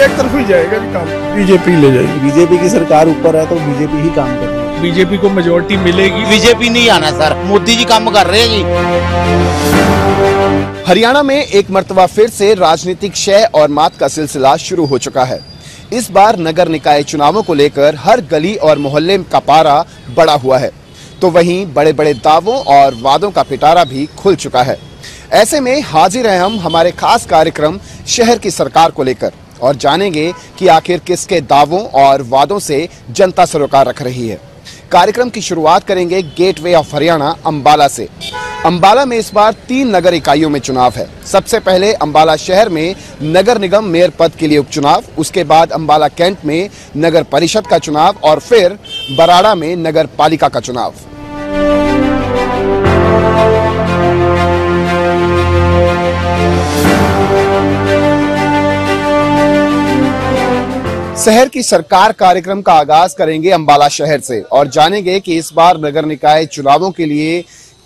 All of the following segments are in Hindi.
एक तरफ ही जाएगा जी काम, बीजेपी ले जाएगी। बीजेपी की सरकार ऊपर है तो बीजेपी ही काम कर रही है। बीजेपी को मेजोरिटी मिलेगी। बीजेपी नहीं आना सर, मोदी जी काम कर रहे हैं जी। हरियाणा में एक मर्तबा फिर से राजनीतिक क्षय और मात का सिलसिला शुरू हो चुका है। इस बार नगर निकाय चुनावों को लेकर हर गली और मोहल्ले का पारा बढ़ा हुआ है, तो वहीं बड़े बड़े दावों और वादों का पिटारा भी खुल चुका है। ऐसे में हाजिर हैं हम हमारे खास कार्यक्रम शहर की सरकार को लेकर और जानेंगे कि आखिर किसके दावों और वादों से जनता सरोकार रख रही है। कार्यक्रम की शुरुआत करेंगे गेटवे ऑफ हरियाणा अंबाला से। अंबाला में इस बार 3 नगर इकाइयों में चुनाव है। सबसे पहले अंबाला शहर में नगर निगम मेयर पद के लिए उपचुनाव, उसके बाद अंबाला कैंट में नगर परिषद का चुनाव और फिर बराड़ा में नगर पालिका का चुनाव। शहर की सरकार कार्यक्रम का आगाज करेंगे अंबाला शहर से और जानेंगे कि इस बार नगर निकाय चुनावों के लिए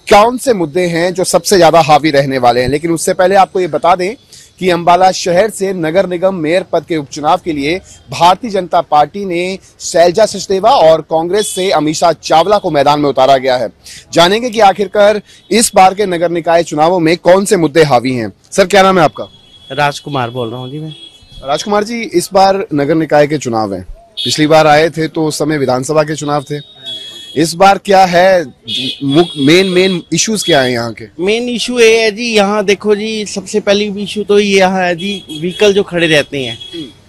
कौन से मुद्दे हैं जो सबसे ज्यादा हावी रहने वाले हैं। लेकिन उससे पहले आपको ये बता दें कि अंबाला शहर से नगर निगम मेयर पद के उपचुनाव के लिए भारतीय जनता पार्टी ने शैलजा सचदेवा और कांग्रेस से अमीषा चावला को मैदान में उतारा गया है। जानेंगे कि आखिरकार इस बार के नगर निकाय चुनावों में कौन से मुद्दे हावी हैं। सर, क्या नाम है आपका? राजकुमार बोल रहा हूँ जी मैं। राजकुमार जी, इस बार नगर निकाय के चुनाव हैं। पिछली बार आए थे तो उस समय विधानसभा के चुनाव थे। इस बार क्या है, मेन इश्यूज क्या है यहाँ के? मेन इशू ये है जी, यहाँ देखो जी, सबसे पहली इशू तो ये है जी, व्हीकल जो खड़े रहते हैं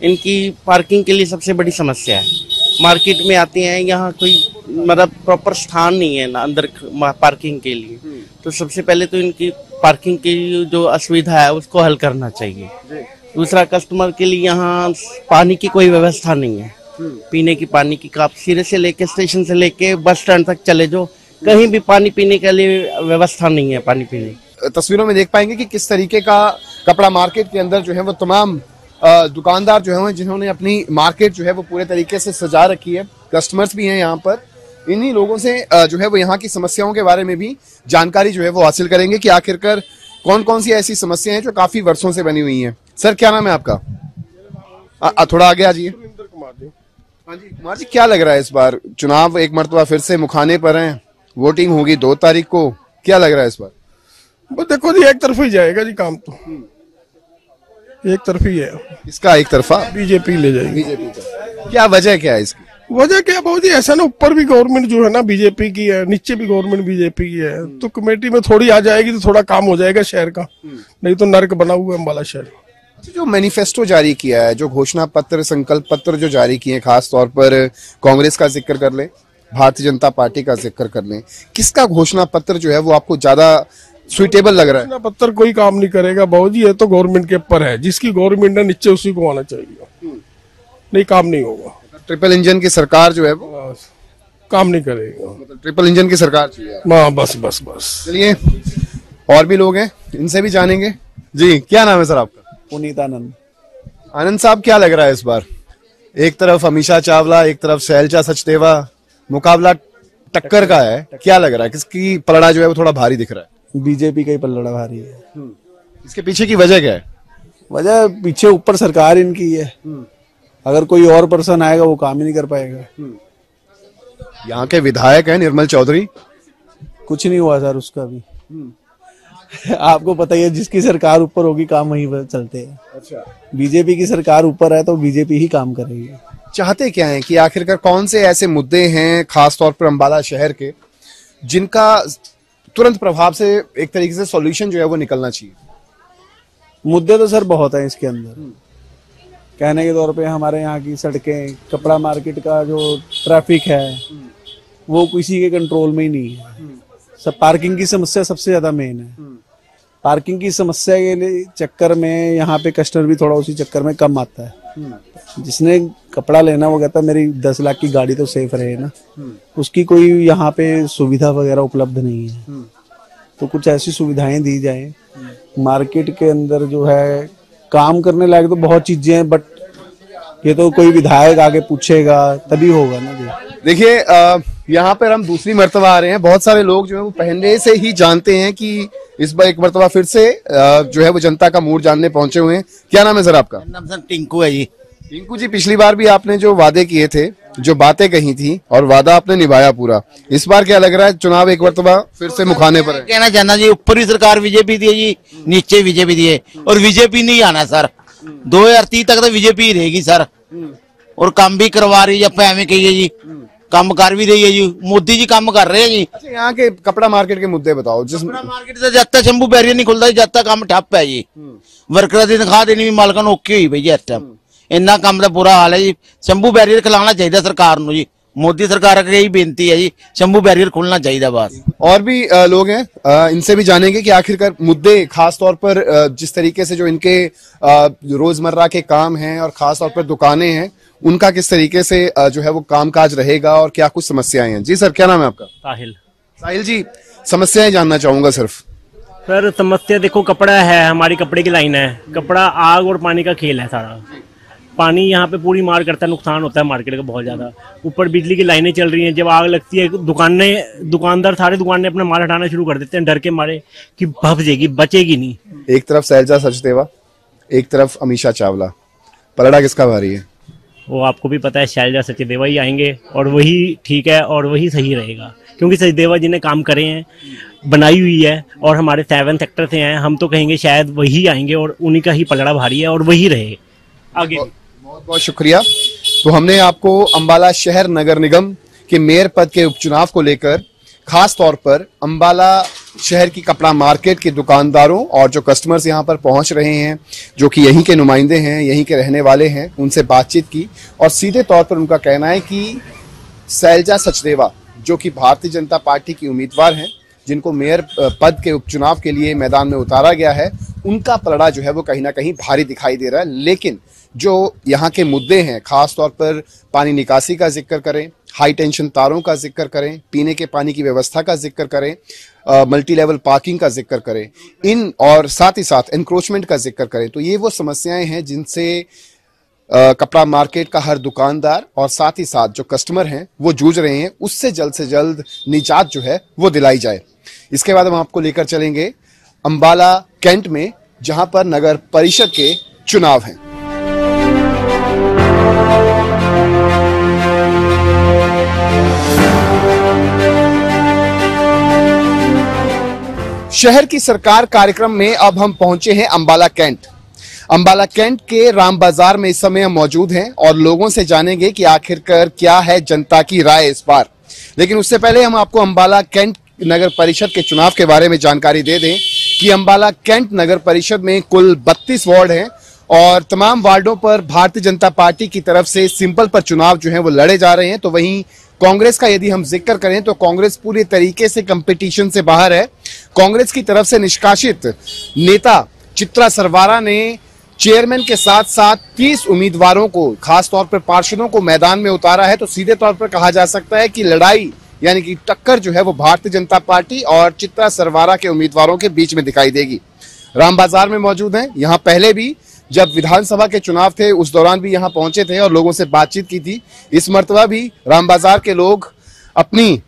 इनकी पार्किंग के लिए सबसे बड़ी समस्या है। मार्केट में आते हैं, यहाँ कोई मतलब प्रॉपर स्थान नहीं है ना अंदर पार्किंग के लिए। तो सबसे पहले तो इनकी पार्किंग की जो असुविधा है उसको हल करना चाहिए। दूसरा, कस्टमर के लिए यहाँ पानी की कोई व्यवस्था नहीं है। पीने की पानी की आप सिरे से लेके स्टेशन से लेके बस स्टैंड तक चले जाओ, कहीं भी पानी पीने के लिए व्यवस्था नहीं है। पानी पीने तस्वीरों में देख पाएंगे कि किस तरीके का कपड़ा मार्केट के अंदर जो है वो तमाम दुकानदार जो है जिन्होंने अपनी मार्केट जो है वो पूरे तरीके से सजा रखी है। कस्टमर्स भी हैं यहाँ पर। इन्हीं लोगों से जो है वो यहाँ की समस्याओं के बारे में भी जानकारी जो है वो हासिल करेंगे कि आखिरकार कौन कौन सी ऐसी समस्याएं हैं जो काफी वर्षों से बनी हुई हैं। सर, क्या नाम है आपका? थोड़ा आगे आ जाइए। हाँ जी, कुमार जी, क्या लग रहा है इस बार चुनाव एक मर्तबा फिर से मुखाने पर हैं, वोटिंग होगी 2 तारीख को, क्या लग रहा है इस बार? वो देखो जी, एक तरफ ही जाएगा जी काम, तो एक तरफ ही है। इसका एक तरफा बीजेपी ले जाएगी। बीजेपी का क्या वजह क्या है इसकी? वजह क्या बहुत ही ऐसा ना, ऊपर भी गवर्नमेंट जो है ना बीजेपी की है, नीचे भी गवर्नमेंट बीजेपी की है, तो कमेटी में थोड़ी आ जाएगी तो थोड़ा काम हो जाएगा शहर का, नहीं तो नर्क बना हुआ है अम्बाला शहर। जो मैनिफेस्टो जारी किया है, जो घोषणा पत्र, संकल्प पत्र जो जारी किए हैं, खास तौर पर कांग्रेस का जिक्र कर ले, भारतीय जनता पार्टी का जिक्र कर ले, किसका घोषणा पत्र जो है वो आपको ज्यादा सुइटेबल लग रहा है? घोषणा पत्र कोई काम नहीं करेगा बाबू जी, ये तो गवर्नमेंट के ऊपर है। जिसकी गवर्नमेंट है नीचे उसी को आना चाहिए, नहीं काम नहीं होगा। ट्रिपल इंजन की सरकार जो है वो काम नहीं करेगा, मतलब ट्रिपल इंजन की सरकार चाहिए। हाँ, बस बस बस। चलिए, और भी लोग हैं, इनसे भी जानेंगे। जी, क्या नाम है सर आपका? पुनीत आनंद। आनंद साहब, क्या लग रहा है इस बार? एक तरफ अमीषा चावला, एक तरफ शैलजा सचदेवा, मुकाबला टक्कर का है। क्या लग रहा है, किसकी पलड़ा जो है वो थोड़ा भारी दिख रहा है? बीजेपी का ही पलड़ा भारी है। इसके पीछे की वजह क्या है? वजह पीछे ऊपर सरकार इनकी है। अगर कोई और पर्सन आएगा वो काम ही नहीं कर पाएगा। यहाँ के विधायक हैं निर्मल चौधरी। कुछ नहीं हुआ सर उसका भी। आपको पता ही है, जिसकी सरकार ऊपर होगी काम वहीं पर चलते हैं। अच्छा, बीजेपी की सरकार ऊपर है तो बीजेपी ही काम करेगी। चाहते क्या है कि आखिरकार कौन से ऐसे मुद्दे हैं खास तौर पर अंबाला शहर के जिनका तुरंत प्रभाव से एक तरीके से सॉल्यूशन जो है वो निकलना चाहिए? मुद्दे तो सर बहुत हैं इसके अंदर। कहने के तौर पे हमारे यहाँ की सड़कें, कपड़ा मार्केट का जो ट्रैफिक है वो किसी के कंट्रोल में ही नहीं है। सब पार्किंग की समस्या सबसे ज्यादा मेन है। पार्किंग की समस्या के लिए चक्कर में यहाँ पे कस्टमर भी थोड़ा उसी चक्कर में कम आता है। जिसने कपड़ा लेना वो कहता है मेरी 10 लाख की गाड़ी तो सेफ रहे ना, उसकी कोई यहाँ पे सुविधा वगैरह उपलब्ध नहीं है। तो कुछ ऐसी सुविधाएं दी जाए। मार्केट के अंदर जो है काम करने लायक तो बहुत चीजें हैं, बट ये तो कोई विधायक आगे पूछेगा तभी होगा ना जी। देखिए, यहाँ पर हम दूसरी मर्तबा आ रहे हैं। बहुत सारे लोग जो है वो पहले से ही जानते हैं कि इस बार एक मर्तबा फिर से जो है वो जनता का मूड जानने पहुंचे हुए हैं। क्या नाम है सर आपका? नाम सर टिंकू है जी। रिंकू जी, पिछली बार भी आपने जो वादे किए थे, जो बातें कही थी और वादा आपने निभाया पूरा, इस बार क्या लग रहा है चुनाव एक मरतबा फिर से मुखाने पर है? कहना चाहना जी, ऊपर भी सरकार बीजेपी दी है जी, नीचे बीजेपी दी है, और बीजेपी नहीं आना सर। 2030 तक तो बीजेपी ही रहेगी सर, और काम भी करवा रही है, एवं कहिए जी, काम कर भी रही है जी, मोदी जी काम कर रहे हैं जी। अच्छा, यहाँ के कपड़ा मार्केट के मुद्दे बताओ। मार्केट से जब तक शंभू बैरियर नहीं खुलता जब तक काम ठप है जी। वर्कर की तनख्वाह देनी भी मालकां नूं औखी हुई पई जी इस टाइम, इन्ना काम का बुरा हाल है जी। शंभू बैरियर खिलाना चाहिए सरकार नूं जी, मोदी सरकार की यही बेनती है जी, शंभू बैरियर खुलना चाहिए बस। और भी लोग हैं, इनसे भी जानेंगे कि आखिरकार मुद्दे, खास तौर पर जिस तरीके से जो इनके रोजमर्रा के काम हैं और खास तौर पर दुकानें हैं, उनका किस तरीके से जो है वो कामकाज रहेगा और क्या कुछ समस्याएं हैं। जी सर, क्या नाम है आपका? साहिल। साहिल जी, समस्याएं जानना चाहूंगा सिर्फ। सर समस्या देखो, कपड़ा है, हमारी कपड़े की लाइन है, कपड़ा आग और पानी का खेल है सारा। पानी यहाँ पे पूरी मार करता है, नुकसान होता है मार्केट का बहुत ज्यादा। ऊपर बिजली की लाइनें चल रही हैं, जब आग लगती है दुकानदार सारे दुकान अपना माल हटाना शुरू कर देते हैं डर के मारे कि भफ जाएगी, बचेगी नहीं। एक तरफ शैलजा सचदेवा, एक तरफ अमीषा चावला, पलड़ा किसका भारी है? वो आपको भी पता है, शैलजा सचदेवा ही आएंगे और वही ठीक है और वही सही रहेगा, क्योंकि सचदेवा जी ने काम करे हैं, बनाई हुई है, और हमारे 7 सेक्टर से हैं, हम तो कहेंगे शायद वही आएंगे और उन्हीं का ही पलड़ा भारी है और वही रहे आगे। बहुत बहुत शुक्रिया। तो हमने आपको अंबाला शहर नगर निगम के मेयर पद के उपचुनाव को लेकर खास तौर पर अंबाला शहर की कपड़ा मार्केट के दुकानदारों और जो कस्टमर्स यहाँ पर पहुंच रहे हैं, जो कि यहीं के नुमाइंदे हैं, यहीं के रहने वाले हैं, उनसे बातचीत की और सीधे तौर पर उनका कहना है कि शैलजा सचदेवा, जो कि भारतीय जनता पार्टी की उम्मीदवार हैं, जिनको मेयर पद के उपचुनाव के लिए मैदान में उतारा गया है, उनका पलड़ा जो है वो कहीं ना कहीं भारी दिखाई दे रहा है। लेकिन जो यहाँ के मुद्दे हैं, खास तौर पर पानी निकासी का जिक्र करें, हाई टेंशन तारों का जिक्र करें, पीने के पानी की व्यवस्था का जिक्र करें, मल्टी लेवल पार्किंग का जिक्र करें, इन और साथ ही साथ एनक्रोचमेंट का जिक्र करें, तो ये वो समस्याएं हैं जिनसे कपड़ा मार्केट का हर दुकानदार और साथ ही साथ जो कस्टमर हैं वो जूझ रहे हैं। उससे जल्द निजात जो है वो दिलाई जाए। इसके बाद हम आपको लेकर चलेंगे अंबाला कैंट में, जहां पर नगर परिषद के चुनाव हैं। शहर की सरकार कार्यक्रम में अब हम पहुंचे हैं अंबाला कैंट। अंबाला कैंट के राम बाजार में इस समय हम मौजूद हैं और लोगों से जानेंगे कि आखिरकार क्या है जनता की राय इस बार। लेकिन उससे पहले हम आपको अंबाला कैंट नगर परिषद के चुनाव के बारे में जानकारी दे दें कि अंबाला कैंट नगर परिषद में कुल 32 वार्ड हैं और तमाम वार्डों पर भारतीय जनता पार्टी की तरफ से सिंपल पर चुनाव जो है वो लड़े जा रहे हैं। तो वहीं कांग्रेस का यदि हम जिक्र करें तो कांग्रेस पूरी तरीके से कंपटीशन से बाहर है। कांग्रेस की तरफ से निष्कासित नेता चित्रा सरवारा ने चेयरमैन के साथ साथ 30 उम्मीदवारों को, खास तौर पर पार्षदों को मैदान में उतारा है। तो सीधे तौर पर कहा जा सकता है कि लड़ाई यानी कि टक्कर जो है वो भारतीय जनता पार्टी और चित्रा सरवारा के उम्मीदवारों के बीच में दिखाई देगी। राम बाजार में मौजूद हैं, यहाँ पहले भी जब विधानसभा के चुनाव थे उस दौरान भी यहाँ पहुंचे थे और लोगों से बातचीत की थी। इस मर्तबा भी राम बाजार के लोग अपनी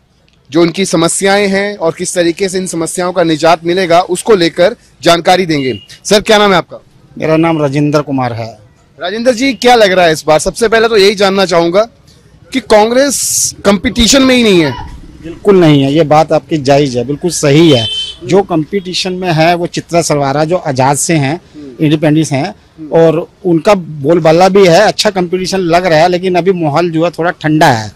जो उनकी समस्याएं हैं और किस तरीके से इन समस्याओं का निजात मिलेगा उसको लेकर जानकारी देंगे। सर, क्या नाम है आपका? मेरा नाम राजेंद्र कुमार है। राजेंद्र जी, क्या लग रहा है इस बार? सबसे पहले तो यही जानना चाहूंगा कि कांग्रेस कंपटीशन में ही नहीं है। बिल्कुल नहीं है, ये बात आपकी जायज है, बिल्कुल सही है। जो कंपटीशन में है वो चित्रा सरवारा, जो आजाद से हैं, इंडिपेंडेंस हैं, और उनका बोलबाला भी है, अच्छा कंपटीशन लग रहा है। लेकिन अभी माहौल जो है थोड़ा ठंडा है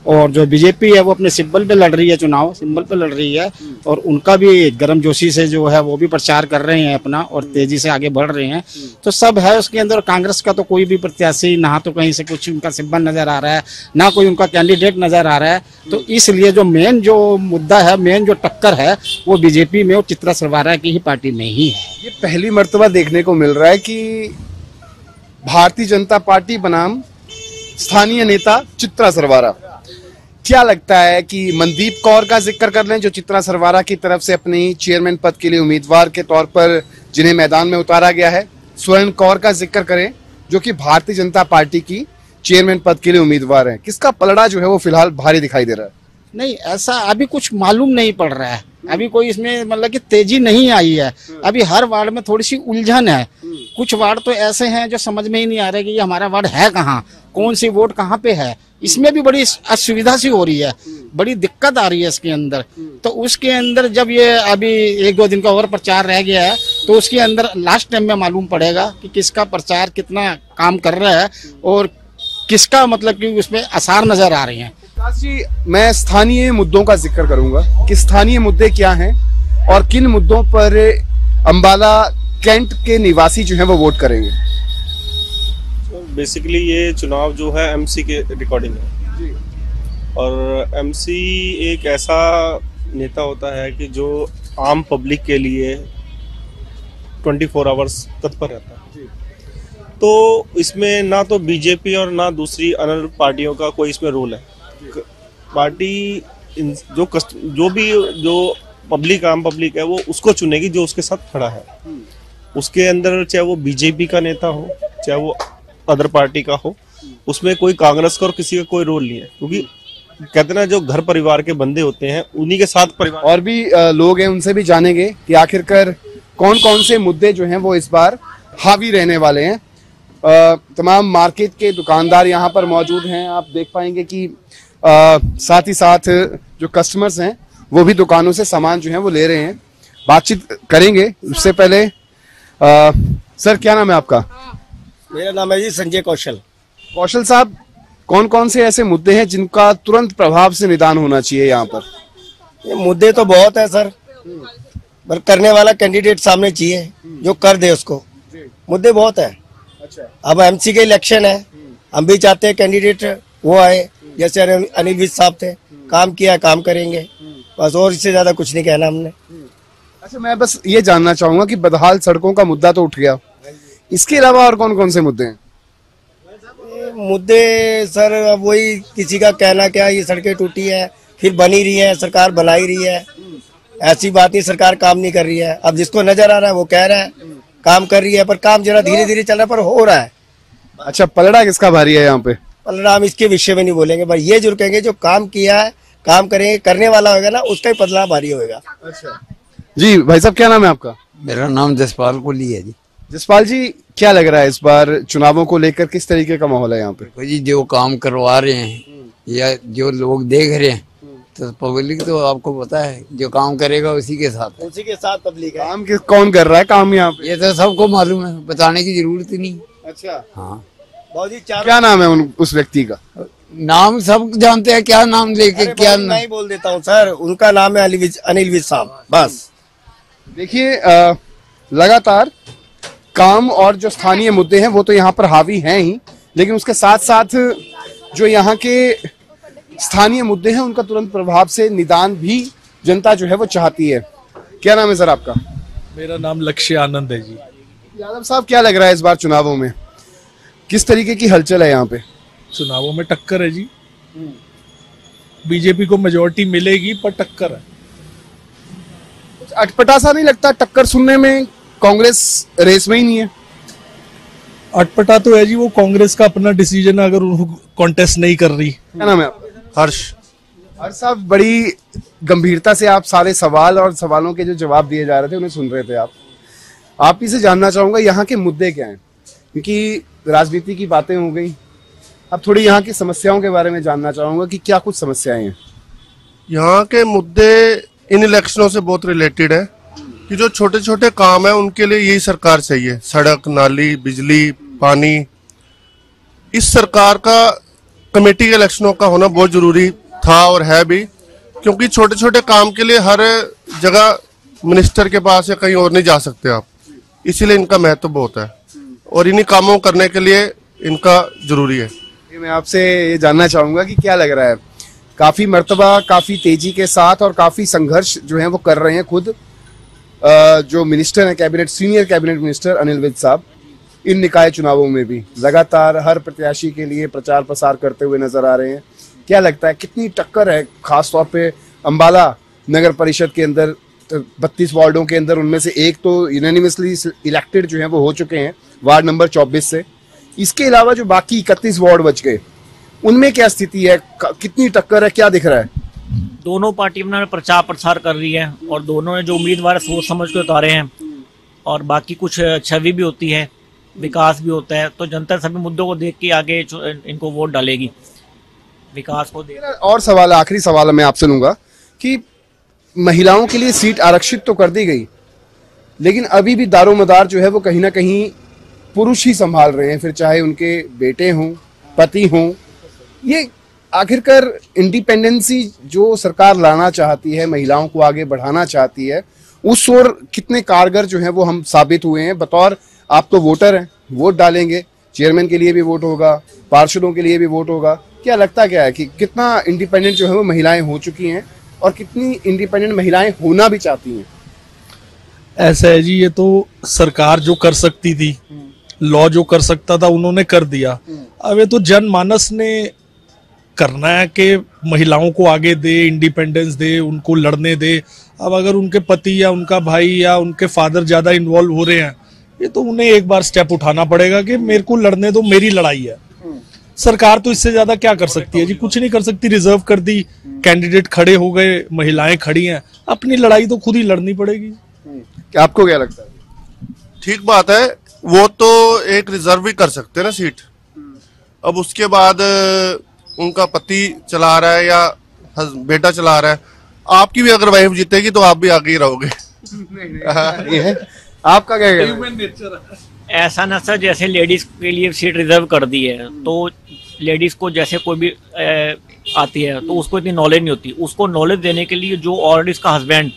और जो बीजेपी है वो अपने सिंबल पे लड़ रही है, चुनाव सिंबल पे लड़ रही है और उनका भी गर्मजोशी से जो है वो भी प्रचार कर रहे हैं अपना और तेजी से आगे बढ़ रहे हैं। तो सब है उसके अंदर। कांग्रेस का तो कोई भी प्रत्याशी ना तो कहीं से कुछ उनका सिंबल नजर आ रहा है, ना कोई उनका कैंडिडेट नजर आ रहा है। तो इसलिए जो मेन जो मुद्दा है, मेन जो टक्कर है वो बीजेपी में और चित्रा सरवारा की ही पार्टी में ही है। ये पहली मर्तबा देखने को मिल रहा है कि भारतीय जनता पार्टी बनाम स्थानीय नेता चित्रा सरवारा। क्या लगता है कि मनदीप कौर का जिक्र कर लें, जो चित्रा सरवारा की तरफ से अपनी चेयरमैन पद के लिए उम्मीदवार के तौर पर जिन्हें मैदान में उतारा गया है, स्वर्ण कौर का जिक्र करें जो कि भारतीय जनता पार्टी की चेयरमैन पद के लिए उम्मीदवार है, किसका पलड़ा जो है वो फिलहाल भारी दिखाई दे रहा है? नहीं, ऐसा अभी कुछ मालूम नहीं पड़ रहा है। अभी कोई इसमें मतलब कि तेजी नहीं आई है। अभी हर वार्ड में थोड़ी सी उलझन है। कुछ वार्ड तो ऐसे हैं जो समझ में ही नहीं आ रहा कि ये हमारा वार्ड है कहाँ, कौन सी वोट कहाँ पे है। इसमें भी बड़ी असुविधा सी हो रही है, बड़ी दिक्कत आ रही है इसके अंदर। तो उसके अंदर जब ये अभी 1-2 दिन का और प्रचार रह गया है तो उसके अंदर लास्ट टाइम में मालूम पड़ेगा कि किसका प्रचार कितना काम कर रहा है और किसका मतलब कि उसमें आसार नजर आ रहे हैं। विकास जी, मैं स्थानीय मुद्दों का जिक्र करूंगा कि स्थानीय मुद्दे क्या हैं और किन मुद्दों पर अंबाला कैंट के निवासी जो हैं वो वोट करेंगे। बेसिकली ये चुनाव जो है एमसी के रिकॉर्डिंग है और एमसी एक ऐसा नेता होता है कि जो आम पब्लिक के लिए 24 आवर्स तत्पर रहता है। तो इसमें ना तो बीजेपी और ना दूसरी अदर पार्टियों का कोई इसमें रोल है। पार्टी जो पब्लिक आम पब्लिक है वो उसको चुनेगी जो उसके साथ खड़ा है। उसके अंदर चाहे वो बीजेपी का नेता हो चाहे वो अदर पार्टी का हो, उसमें कोई कांग्रेस का और किसी का कोई रोल नहीं है, क्योंकि कहते ना जो घर परिवार के बंदे होते हैं उन्हीं के साथ परिवार। और भी लोग हैं, उनसे भी जानेंगे कि आखिरकार कौन कौन से मुद्दे जो हैं वो इस बार हावी रहने वाले हैं। तमाम मार्केट के दुकानदार यहाँ पर मौजूद हैं। आप देख पाएंगे कि साथ ही साथ जो कस्टमर्स हैं वो भी दुकानों से सामान जो है वो ले रहे हैं। बातचीत करेंगे। उससे पहले सर, क्या नाम है आपका? मेरा नाम है जी संजय कौशल। कौशल साहब, कौन कौन से ऐसे मुद्दे हैं जिनका तुरंत प्रभाव से निदान होना चाहिए यहाँ पर? ये मुद्दे तो बहुत है सर, पर करने वाला कैंडिडेट सामने चाहिए जो कर दे उसको। मुद्दे बहुत है। अच्छा। अब एमसी के इलेक्शन है, हम भी चाहते हैं कैंडिडेट वो आए, जैसे अनिल विज साहब थे, काम किया, काम करेंगे, बस। और इससे ज्यादा कुछ नहीं कहना हमने। अच्छा, मैं बस ये जानना चाहूंगा कि बदहाल सड़कों का मुद्दा तो उठ गया, इसके अलावा और कौन कौन से मुद्दे हैं? मुद्दे सर वही, किसी का कहना क्या, ये सड़कें टूटी है, फिर बनी रही है, सरकार बना ही रही है। ऐसी बात नहीं सरकार काम नहीं कर रही है। अब जिसको नजर आ रहा है वो कह रहा है काम कर रही है, पर काम जरा धीरे धीरे चल रहा है, पर हो रहा है। अच्छा, पलड़ा किसका भारी है यहाँ पे? पलड़ा हम इसके विषय में नहीं बोलेंगे, पर ये जरूर कहेंगे जो काम किया है, काम करेंगे, करने वाला होगा ना, उसका ही पलड़ा भारी होगा। अच्छा जी, भाई साहब क्या नाम है आपका? मेरा नाम जसपाल कोहली है जी। जसपाल जी, क्या लग रहा है इस बार चुनावों को लेकर किस तरीके का माहौल है यहाँ पे? जी, जो काम करवा रहे हैं या जो लोग देख रहे हैं, तो पब्लिक तो आपको पता है जो काम करेगा उसी के साथ है। उसी के साथ पब्लिक है। काम कौन कर रहा है काम यहाँ पे? ये तो सबको मालूम है, बताने की जरूरत ही नहीं। अच्छा, हाँ। क्या नाम है उस व्यक्ति का? नाम सब जानते हैं, क्या नाम लेके क्या नहीं बोल देता हूँ सर, उनका नाम है अनिल विज साहब, बस। देखिए, लगातार काम और जो स्थानीय मुद्दे हैं वो तो यहाँ पर हावी हैं ही, लेकिन उसके साथ साथ जो यहाँ के स्थानीय मुद्दे हैं उनका तुरंत प्रभाव से निदान भी जनता जो है वो चाहती है। क्या नाम है सर आपका? मेरा नाम लक्ष्य आनंद है जी। यादव साहब, क्या लग रहा है इस बार चुनावों में किस तरीके की हलचल है यहाँ पे? चुनावों में टक्कर है जी। बीजेपी को मेजोरिटी मिलेगी, पर टक्कर है। अटपटा सा नहीं लगता? टक्कर सुनने में कांग्रेस रेस में ही नहीं है। अटपटा तो है जी, वो कांग्रेस का अपना डिसीजन है अगर वो कॉन्टेस्ट नहीं कर रही। क्या नाम है आपका? हर्ष। हर्ष साहब, बड़ी गंभीरता से आप सारे सवाल और सवालों के जो जवाब दिए जा रहे थे उन्हें सुन रहे थे। आप ही से जानना चाहूंगा यहाँ के मुद्दे क्या हैं, क्योंकि राजनीति की बातें हो गई, अब थोड़ी यहाँ की समस्याओं के बारे में जानना चाहूंगा कि क्या कुछ समस्याएं हैं। यहाँ के मुद्दे इन इलेक्शनों से बहुत रिलेटेड है कि जो छोटे छोटे काम है उनके लिए यही सरकार चाहिए। सड़क, नाली, बिजली, पानी। इस सरकार का कमेटी के इलेक्शनों का होना बहुत जरूरी था और है भी, क्योंकि छोटे छोटे काम के लिए हर जगह मिनिस्टर के पास या कहीं और नहीं जा सकते आप, इसीलिए इनका महत्व बहुत है और इन्हीं कामों करने के लिए इनका जरूरी है। मैं आपसे ये जानना चाहूंगा कि क्या लग रहा है, काफी मर्तबा, काफी तेजी के साथ और काफी संघर्ष जो है वो कर रहे हैं खुद जो मिनिस्टर हैं cabinet, senior cabinet minister Anil Vij साहब, इन निकाय चुनावों में भी लगातार हर प्रत्याशी के लिए प्रचार प्रसार करते हुए नजर आ रहे हैं। क्या लगता है कितनी टक्कर है, खासतौर पे अंबाला नगर परिषद के अंदर 32 वार्डों के अंदर, उनमें से एक तो यूनानिमसली इलेक्टेड जो है वो हो चुके हैं वार्ड नंबर 24 से। इसके अलावा जो बाकी 31 वार्ड बच गए उनमें क्या स्थिति है, कितनी टक्कर है, क्या दिख रहा है? दोनों पार्टी अपना प्रचार प्रसार कर रही है और दोनों ने जो उम्मीदवार सोच समझ के उतारे हैं और बाकी कुछ छवि भी होती है, विकास भी होता है, तो जनता सभी मुद्दों को देख के आगे इनको वोट डालेगी, विकास को देख। और सवाल, आखिरी सवाल मैं आपसे लूंगा कि महिलाओं के लिए सीट आरक्षित तो कर दी गई, लेकिन अभी भी दारोमदार जो है वो कहीं ना कहीं पुरुष ही संभाल रहे हैं, फिर चाहे उनके बेटे हों, पति हों। ये आखिरकार इंडिपेंडेंसी जो सरकार लाना चाहती है, महिलाओं को आगे बढ़ाना चाहती है, उस ओर कितने कारगर जो है वो हम साबित हुए हैं। बतौर आप तो वोटर हैं, वोट डालेंगे, चेयरमैन के लिए भी वोट होगा, पार्षदों के लिए भी वोट होगा, क्या लगता क्या है कि कितना इंडिपेंडेंट जो है वो महिलाएं हो चुकी हैं और कितनी इंडिपेंडेंट महिलाएं होना भी चाहती हैं? ऐसा है जी, ये तो सरकार जो कर सकती थी, लॉ जो कर सकता था उन्होंने कर दिया। अब ये तो जनमानस ने करना है कि महिलाओं को आगे दे, इंडिपेंडेंस दे, उनको लड़ने दे। अब अगर उनके पति या उनका भाई या उनके फादर ज्यादा इन्वॉल्व हो रहे हैं, ये तो उन्हें एक बार स्टेप उठाना पड़ेगा कि मेरे को लड़ने दो, मेरी लड़ाई है। सरकार तो इससे ज्यादा क्या कर सकती है जी? कुछ नहीं कर सकती। रिजर्व कर दी, कैंडिडेट खड़े हो गए, महिलाएं खड़ी हैं, अपनी लड़ाई तो खुद ही लड़नी पड़ेगी। क्या आपको क्या लगता है? ठीक बात है, वो तो एक रिजर्व भी कर सकते हैं ना सीट। अब उसके बाद उनका पति चला रहा है या बेटा चला रहा है, आपकी भी अगर वाइफ जीतेगी तो आप भी आगे ही रहोगे। ये है आपका क्या कहना है? ऐसा ना सर, जैसे लेडीज के लिए सीट रिजर्व कर दी है, तो लेडीज को जैसे कोई भी आती है तो उसको इतनी नॉलेज नहीं होती। उसको नॉलेज देने के लिए जो ऑलरेडी उसका हस्बैंड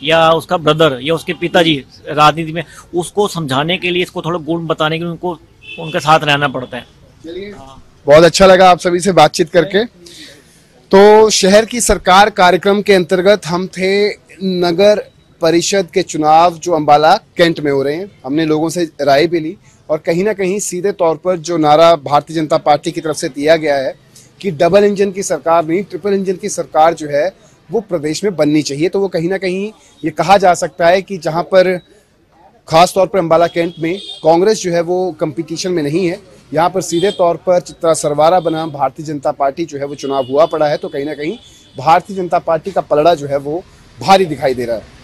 या उसका ब्रदर या उसके पिताजी राजनीति में, उसको समझाने के लिए, इसको थोड़ा गुण बताने के लिए उनको उनके साथ रहना पड़ता है। चलिए, बहुत अच्छा लगा आप सभी से बातचीत करके। तो शहर की सरकार कार्यक्रम के अंतर्गत हम थे नगर परिषद के चुनाव जो अंबाला कैंट में हो रहे हैं। हमने लोगों से राय भी ली और कहीं ना कहीं सीधे तौर पर जो नारा भारतीय जनता पार्टी की तरफ से दिया गया है कि डबल इंजन की सरकार नहीं, ट्रिपल इंजन की सरकार जो है वो प्रदेश में बननी चाहिए, तो वो कहीं ना कहीं ये कहा जा सकता है कि जहां पर खास तौर पर अंबाला कैंट में कांग्रेस जो है वो कंपटीशन में नहीं है, यहाँ पर सीधे तौर पर चित्रा सरवारा बनाम भारतीय जनता पार्टी जो है वो चुनाव हुआ पड़ा है, तो कहीं ना कहीं भारतीय जनता पार्टी का पलड़ा जो है वो भारी दिखाई दे रहा है।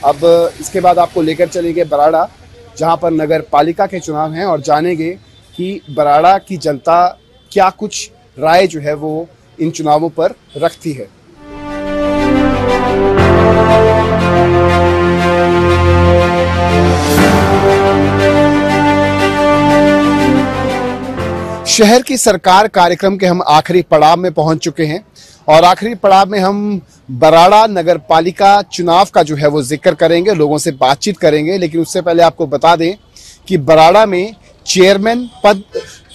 अब इसके बाद आपको लेकर चलेंगे बराड़ा, जहां पर नगर पालिका के चुनाव हैं, और जानेंगे कि बराड़ा की जनता क्या कुछ राय जो है वो इन चुनावों पर रखती है। शहर की सरकार कार्यक्रम के हम आखिरी पड़ाव में पहुंच चुके हैं और आखिरी पड़ाव में हम बराड़ा नगर पालिका चुनाव का जो है वो जिक्र करेंगे, लोगों से बातचीत करेंगे। लेकिन उससे पहले आपको बता दें कि बराड़ा में चेयरमैन पद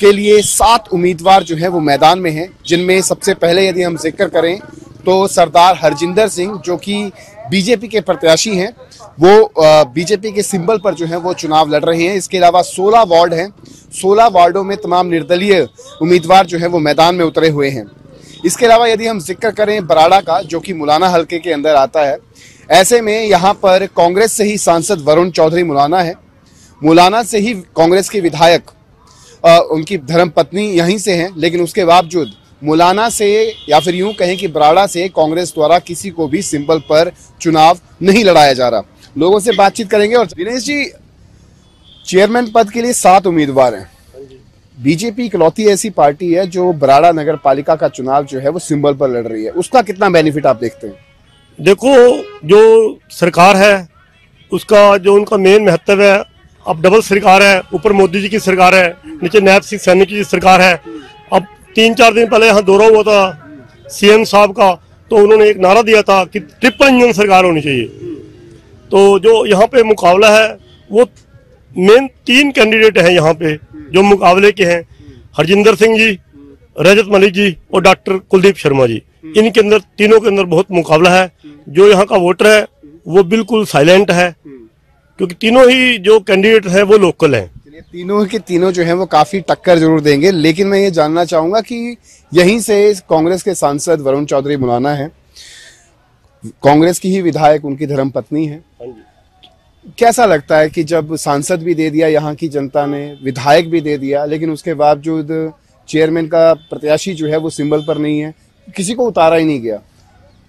के लिए 7 उम्मीदवार जो है वो मैदान में हैं, जिनमें सबसे पहले यदि हम जिक्र करें तो सरदार हरजिंदर सिंह जो कि बीजेपी के प्रत्याशी हैं, वो बीजेपी के सिंबल पर जो है वो चुनाव लड़ रहे हैं। इसके अलावा 16 वार्ड हैं, 16 वार्डों में तमाम निर्दलीय उम्मीदवार जो है वो मैदान में उतरे हुए हैं। इसके अलावा यदि हम जिक्र करें बराड़ा का, जो कि मुलाना हलके के अंदर आता है, ऐसे में यहाँ पर कांग्रेस से ही सांसद वरुण चौधरी मुलाना है, मुलाना से ही कांग्रेस के विधायक उनकी धर्मपत्नी यहीं से हैं, लेकिन उसके बावजूद मुलाना से या फिर यूं कहें कि बराड़ा से कांग्रेस द्वारा किसी को भी सिंबल पर चुनाव नहीं लड़ाया जा रहा। लोगों से बातचीत करेंगे। और दिनेश जी, चेयरमैन पद के लिए 7 उम्मीदवार हैं, बीजेपी इकलौती ऐसी पार्टी है जो बराड़ा नगर पालिका का चुनाव जो है वो सिंबल पर लड़ रही है, उसका कितना बेनिफिट आप देखते हैं? देखो, जो सरकार है उसका जो उनका मेन महत्व है, अब डबल सरकार है, ऊपर मोदी जी की सरकार है, नीचे नायब सिंह सैनी की सरकार है। अब 3-4 दिन पहले यहाँ दौरा हुआ था सीएम साहब का, तो उन्होंने एक नारा दिया था कि ट्रिपल इंजन सरकार होनी चाहिए। तो जो यहाँ पे मुकाबला है वो मेन 3 कैंडिडेट हैं यहाँ पे जो मुकाबले के हैं, हरजिंदर सिंह जी, रजत मलिक जी और डॉक्टर कुलदीप शर्मा जी। इनके अंदर, तीनों के अंदर बहुत मुकाबला है। जो यहाँ का वोटर है वो बिल्कुल साइलेंट है, क्योंकि तीनों ही जो कैंडिडेट हैं वो लोकल हैं। तीनों के तीनों जो हैं वो काफी टक्कर जरूर देंगे। लेकिन मैं ये जानना चाहूंगा कि यहीं से कांग्रेस के सांसद वरुण चौधरी मुलाना है, कांग्रेस की ही विधायक उनकी धर्मपत्नी है, कैसा लगता है कि जब सांसद भी दे दिया यहाँ की जनता ने, विधायक भी दे दिया, लेकिन उसके बावजूद चेयरमैन का प्रत्याशी जो है वो सिंबल पर नहीं है, किसी को उतारा ही नहीं गया,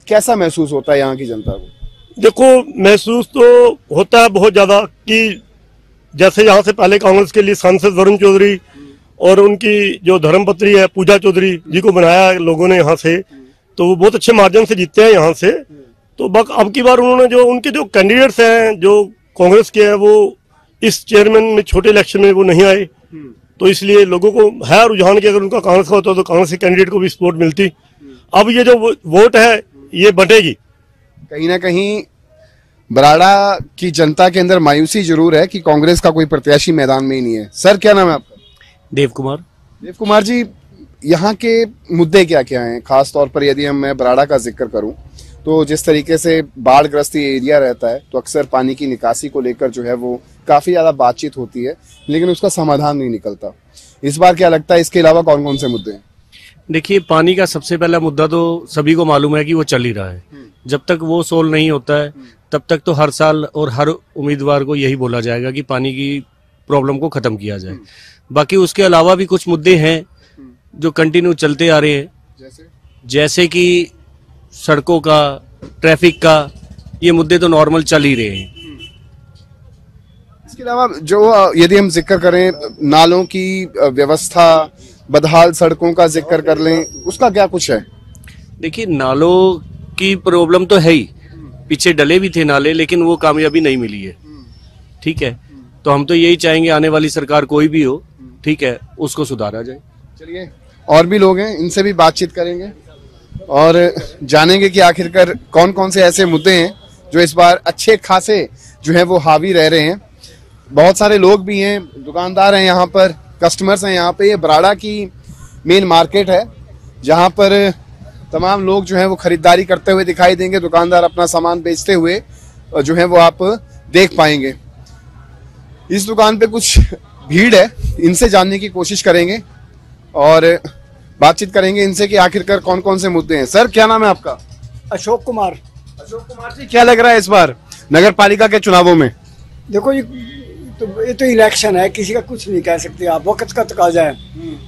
कैसा महसूस होता है यहाँ की जनता को? देखो, महसूस तो होता है बहुत ज्यादा कि जैसे यहाँ से पहले कांग्रेस के लिए सांसद वरुण चौधरी और उनकी जो धर्मपत्नी है पूजा चौधरी जी को बनाया लोगों ने यहाँ से, तो वो बहुत अच्छे मार्जिन से जीतते हैं यहाँ से। तो अब की बार उन्होंने जो उनके जो कैंडिडेट्स हैं जो कांग्रेस के हैं वो इस चेयरमैन में छोटे इलेक्शन में वो नहीं आए, तो इसलिए लोगों को है रुझान कि अगर उनका कांग्रेस का होता तो कांग्रेस के कैंडिडेट को भी सपोर्ट मिलती। अब ये जो वोट है ये बटेगी। कहीं ना कहीं बराड़ा की जनता के अंदर मायूसी जरूर है कि कांग्रेस का कोई प्रत्याशी मैदान में ही नहीं है। सर, क्या नाम है आपका? देव कुमार। देव कुमार जी, यहाँ के मुद्दे क्या क्या हैं? खास तौर पर यदि मैं बराड़ा का जिक्र करूं तो जिस तरीके से बाढ़ ग्रस्त एरिया रहता है तो अक्सर पानी की निकासी को लेकर जो है वो काफी ज्यादा बातचीत होती है, लेकिन उसका समाधान नहीं निकलता। इस बार क्या लगता है, इसके अलावा कौन कौन से मुद्दे हैं? देखिए, पानी का सबसे पहला मुद्दा तो सभी को मालूम है कि वो चल ही रहा है। जब तक वो सोल्व नहीं होता है तब तक तो हर साल और हर उम्मीदवार को यही बोला जाएगा कि पानी की प्रॉब्लम को खत्म किया जाए। बाकी उसके अलावा भी कुछ मुद्दे हैं जो कंटिन्यू चलते आ रहे हैं, जैसे कि सड़कों का, ट्रैफिक का, ये मुद्दे तो नॉर्मल चल ही रहे हैं। इसके अलावा जो यदि हम जिक्र करें नालों की व्यवस्था, बदहाल सड़कों का जिक्र कर लें, उसका क्या कुछ है? देखिए, नालों की प्रॉब्लम तो है ही, पीछे डले भी थे नाले, लेकिन वो कामयाबी नहीं मिली है। ठीक है, तो हम तो यही चाहेंगे आने वाली सरकार कोई भी हो, ठीक है, उसको सुधारा जाए। चलिए, और भी लोग हैं, इनसे भी बातचीत करेंगे और जानेंगे कि आखिरकार कौन कौन से ऐसे मुद्दे हैं जो इस बार अच्छे खासे जो है वो हावी रह रहे हैं। बहुत सारे लोग भी हैं, दुकानदार हैं यहाँ पर, कस्टमर्स हैं यहाँ पे। ये बराड़ा की मेन मार्केट है जहाँ पर तमाम लोग जो है वो खरीदारी करते हुए दिखाई देंगे, दुकानदार अपना सामान बेचते हुए जो है वो आप देख पाएंगे। इस दुकान पे कुछ भीड़ है, इनसे जानने की कोशिश करेंगे और बातचीत करेंगे इनसे कि आखिरकार कौन कौन से मुद्दे हैं। सर, क्या नाम है आपका? अशोक कुमार। अशोक कुमार जी, क्या लग रहा है इस बार नगर पालिका के चुनावों में? देखो, ये तो इलेक्शन है, किसी का कुछ नहीं कह सकते आप, वक्त का तकाजा है।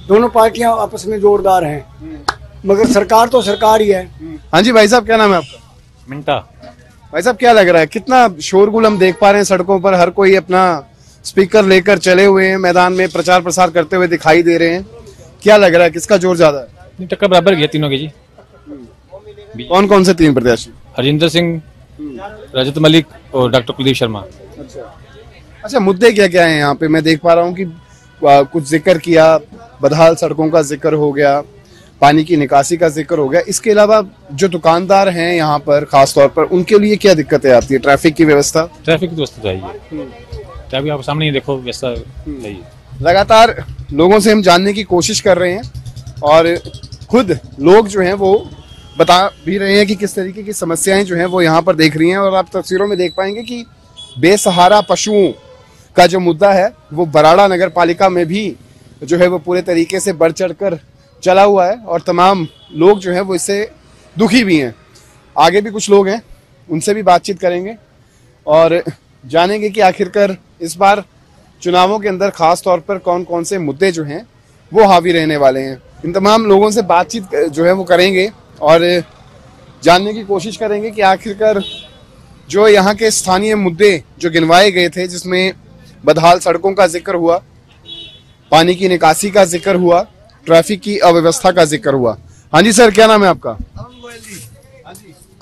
दोनों पार्टियां आपस में जोरदार हैं, मगर सरकार तो सरकार ही है। हाँ जी भाई साहब, क्या नाम है आपका? मिंटा। भाई साहब, क्या लग रहा है, कितना शोरगुल हम देख पा रहे हैं सड़कों पर, हर कोई अपना स्पीकर लेकर चले हुए हैं, मैदान में प्रचार प्रसार करते हुए दिखाई दे रहे हैं। क्या लग रहा है, किसका जोर ज्यादा है? टक्कर बराबर गया तीनों की जी। कौन कौन से तीन प्रत्याशी? हरजिंदर सिंह, रजत मलिक और डॉक्टर कुलदीप शर्मा। अच्छा, मुद्दे क्या क्या हैं यहाँ पे? मैं देख पा रहा हूँ कि कुछ जिक्र किया, बदहाल सड़कों का जिक्र हो गया, पानी की निकासी का जिक्र हो गया। इसके अलावा जो दुकानदार हैं यहाँ पर खास तौर पर, उनके लिए क्या दिक्कतें आती है? ट्रैफिक की व्यवस्था? ट्रैफिक की व्यवस्था तो है, ट्रैफिक आप सामने ही देखो, व्यवस्था है। लगातार लोगों से हम जानने की कोशिश कर रहे हैं और खुद लोग जो हैं वो बता भी रहे हैं कि किस तरीके की समस्याएं जो हैं वो यहाँ पर देख रही हैं। और आप तस्वीरों में देख पाएंगे कि बेसहारा पशुओं का जो मुद्दा है वो बराड़ा नगर पालिका में भी जो है वो पूरे तरीके से बढ़ चढ़कर चला हुआ है और तमाम लोग जो हैं वो इससे दुखी भी हैं। आगे भी कुछ लोग हैं, उनसे भी बातचीत करेंगे और जानेंगे कि आखिरकार इस बार चुनावों के अंदर खास तौर पर कौन कौन से मुद्दे जो हैं वो हावी रहने वाले हैं। इन तमाम लोगों से बातचीत जो है वो करेंगे और जानने की कोशिश करेंगे कि आखिरकार जो यहाँ के स्थानीय मुद्दे जो गिनवाए गए थे, जिसमें बदहाल सड़कों का जिक्र हुआ, पानी की निकासी का जिक्र हुआ, ट्रैफिक की अव्यवस्था का जिक्र हुआ। हाँ जी सर, क्या नाम है आपका?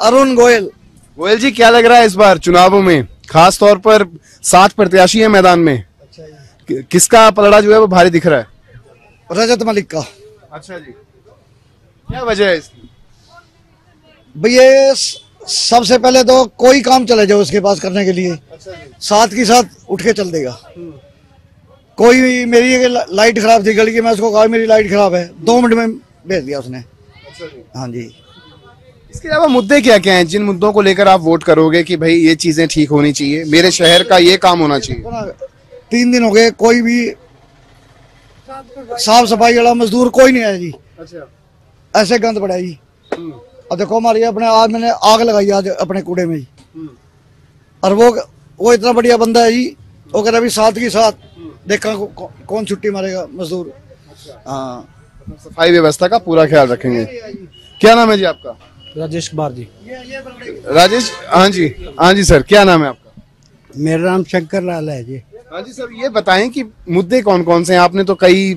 अरुण गोयल। गोयल जी, क्या लग रहा है इस बार चुनावों में? खास तौर पर 7 प्रत्याशी हैं मैदान में, किसका पलड़ा जो है वो भारी दिख रहा है? रजत मलिक का। अच्छा जी, क्या वजह है इसकी? भैया, सबसे पहले तो कोई काम चले जाओ उसके पास करने के लिए, साथ के साथ उठ के चल देगा। कोई मेरी लाइट खराब थी गली की, मैं उसको कहा मेरी लाइट खराब है, 2 मिनट में भेज दिया उसने। हाँ जी। इसके अलावा मुद्दे क्या क्या हैं जिन मुद्दों को लेकर आप वोट करोगे कि भाई ये चीजें ठीक होनी चाहिए, मेरे शहर का ये काम होना चाहिए? 3 दिन हो गए, कोई भी साफ सफाई वाला मजदूर कोई नहीं आया जी। अच्छा, ऐसे गंद पड़ा जी। अब देखो हमारी अपने आज मैंने आग लगाई आज अपने कूड़े में जी, और वो इतना बढ़िया बंदा है जी, वो कह रहा अभी साथ के साथ देखा कौन छुट्टी मारेगा मजदूर। हाँ, सफाई व्यवस्था का पूरा ख्याल रखेंगे। क्या नाम है जी आपका? राजेश कुमार जी। राजेश, हाँ जी सर, क्या नाम है आपका? मेरा नाम शंकर लाल है जी। हाँ जी सर, ये बताएं कि मुद्दे कौन कौन से हैं? आपने तो कई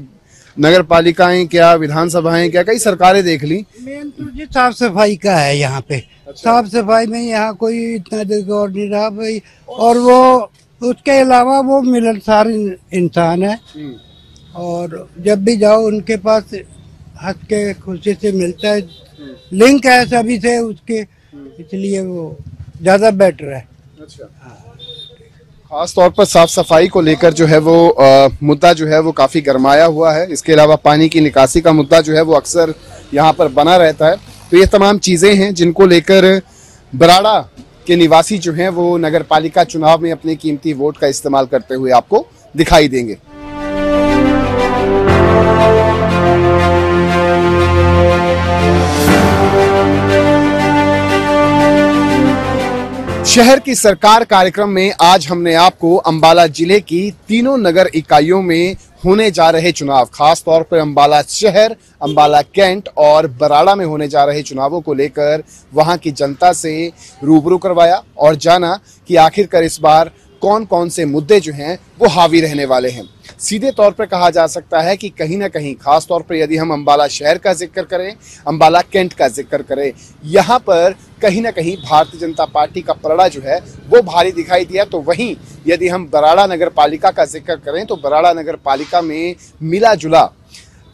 नगर पालिकाएं क्या, विधानसभाएं क्या, कई सरकारें देख ली। मेन तो जी साफ सफाई का है यहाँ पे। साफ सफाई में यहाँ कोई इतना रिकॉर्ड नहीं रहा भाई। और वो उसके अलावा वो मिलनसार इंसान है और जब भी जाओ उनके पास हंस के खुशी से मिलता है, लिंक है सभी से उसके, इसलिए वो ज्यादा बेटर है। खास तौर पर साफ सफाई को लेकर जो है वो मुद्दा जो है वो काफी गरमाया हुआ है। इसके अलावा पानी की निकासी का मुद्दा जो है वो अक्सर यहाँ पर बना रहता है। तो ये तमाम चीजें हैं जिनको लेकर बराड़ा के निवासी जो हैं वो नगर पालिका चुनाव में अपने कीमती वोट का इस्तेमाल करते हुए आपको दिखाई देंगे। शहर की सरकार कार्यक्रम में आज हमने आपको अंबाला जिले की तीनों नगर इकाइयों में होने जा रहे चुनाव, खास तौर पर अंबाला शहर, अंबाला कैंट और बराड़ा में होने जा रहे चुनावों को लेकर वहां की जनता से रूबरू करवाया और जाना कि आखिरकार इस बार कौन कौन से मुद्दे जो हैं वो हावी रहने वाले हैं। सीधे तौर पर कहा जा सकता है कि कहीं ना कहीं, खास तौर पर यदि हम अंबाला शहर का जिक्र करें, अंबाला कैंट का जिक्र करें, यहाँ पर कहीं ना कहीं भारतीय जनता पार्टी का पलड़ा जो है वो भारी दिखाई दिया। तो वहीं यदि हम बराड़ा नगर पालिका का जिक्र करें तो बराड़ा नगर पालिका में मिला जुला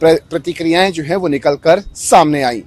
प्रतिक्रियाएं जो हैं वो निकल कर सामने आई।